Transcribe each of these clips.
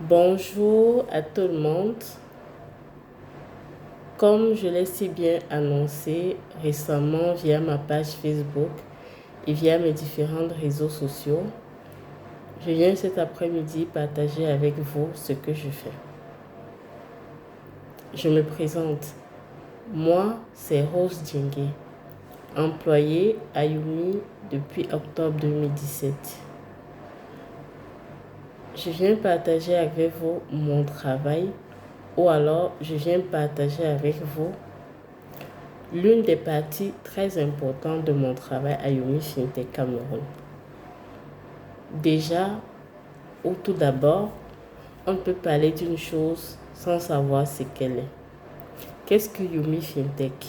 Bonjour à tout le monde. Comme je l'ai si bien annoncé récemment via ma page Facebook et via mes différents réseaux sociaux, je viens cet après-midi partager avec vous ce que je fais. Je me présente. Moi, c'est Rose Djingué, employée à Yumi depuis octobre 2017. Je viens partager avec vous mon travail ou alors je viens partager avec vous l'une des parties très importantes de mon travail à Yumi Fintech Cameroun. Déjà, ou tout d'abord, on ne peut parler d'une chose sans savoir ce qu'elle est. Qu'est-ce que Yumi Fintech?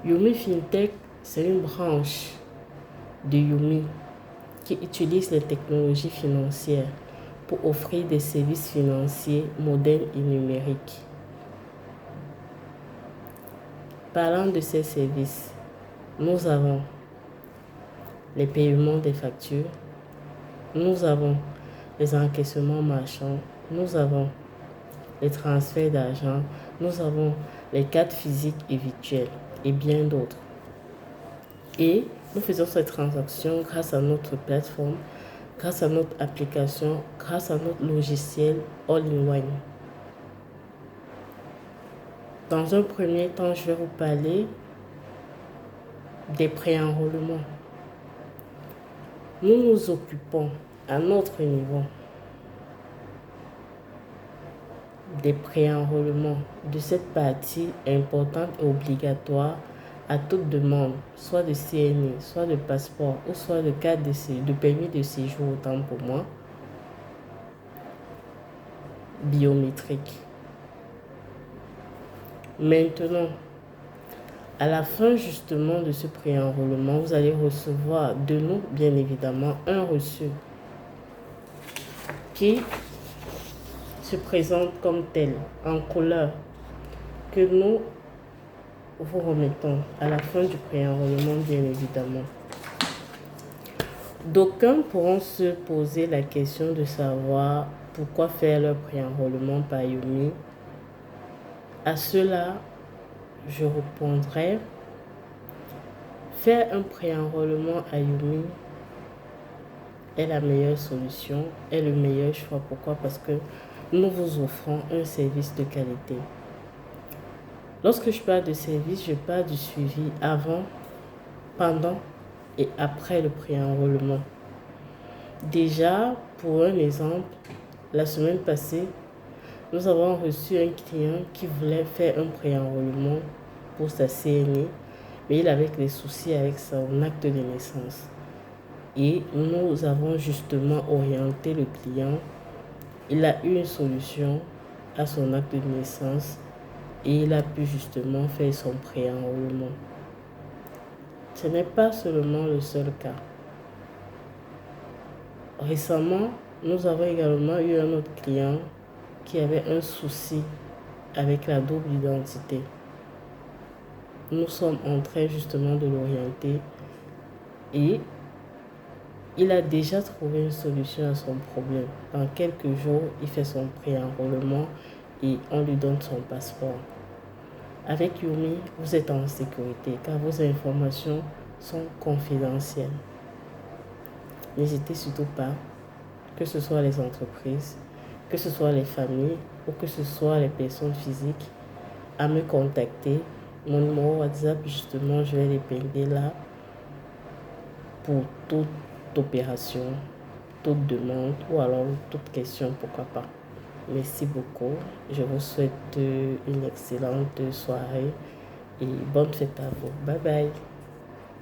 Yumi Fintech, c'est une branche de Yumi qui utilise les technologies financières pour offrir des services financiers modernes et numériques. Parlant de ces services, nous avons les paiements des factures, nous avons les encaissements marchands, nous avons les transferts d'argent, nous avons les cartes physiques et virtuelles et bien d'autres. Et nous faisons ces transactions grâce à notre plateforme, grâce à notre application, grâce à notre logiciel all-in-one. Dans un premier temps, je vais vous parler des pré-enrôlements. Nous nous occupons à notre niveau des pré-enrôlements, de cette partie importante et obligatoire à toute demande, soit de CNI, soit de passeport, ou soit de carte de permis de séjour, autant pour moi, biométrique. Maintenant, à la fin justement de ce pré-enrôlement, vous allez recevoir de nous, bien évidemment, un reçu qui se présente comme tel, en couleur, que nous vous remettons à la fin du pré-enrôlement, bien évidemment. D'aucuns pourront se poser la question de savoir pourquoi faire leur pré-enrôlement par Yumi. À cela, je répondrai: faire un pré-enrôlement à Yumi est la meilleure solution, est le meilleur choix. Pourquoi? Parce que nous vous offrons un service de qualité. Lorsque je parle de service, je parle du suivi avant, pendant et après le pré-enrôlement. Déjà, pour un exemple, la semaine passée, nous avons reçu un client qui voulait faire un pré-enrôlement pour sa CNI, mais il avait des soucis avec son acte de naissance. Et nous avons justement orienté le client. Il a eu une solution à son acte de naissance et il a pu justement faire son pré-enrôlement. Ce n'est pas seulement le seul cas. Récemment, nous avons également eu un autre client qui avait un souci avec la double identité. Nous sommes en train justement de l'orienter et il a déjà trouvé une solution à son problème. Dans quelques jours, il fait son pré-enrôlement et on lui donne son passeport. Avec Yumi, vous êtes en sécurité car vos informations sont confidentielles. N'hésitez surtout pas, que ce soit les entreprises, que ce soit les familles ou que ce soit les personnes physiques, à me contacter. Mon numéro WhatsApp, justement, je vais l'épingler là pour toute opération, toute demande ou alors toute question, pourquoi pas. Merci beaucoup. Je vous souhaite une excellente soirée et bonne fête à vous. Bye bye.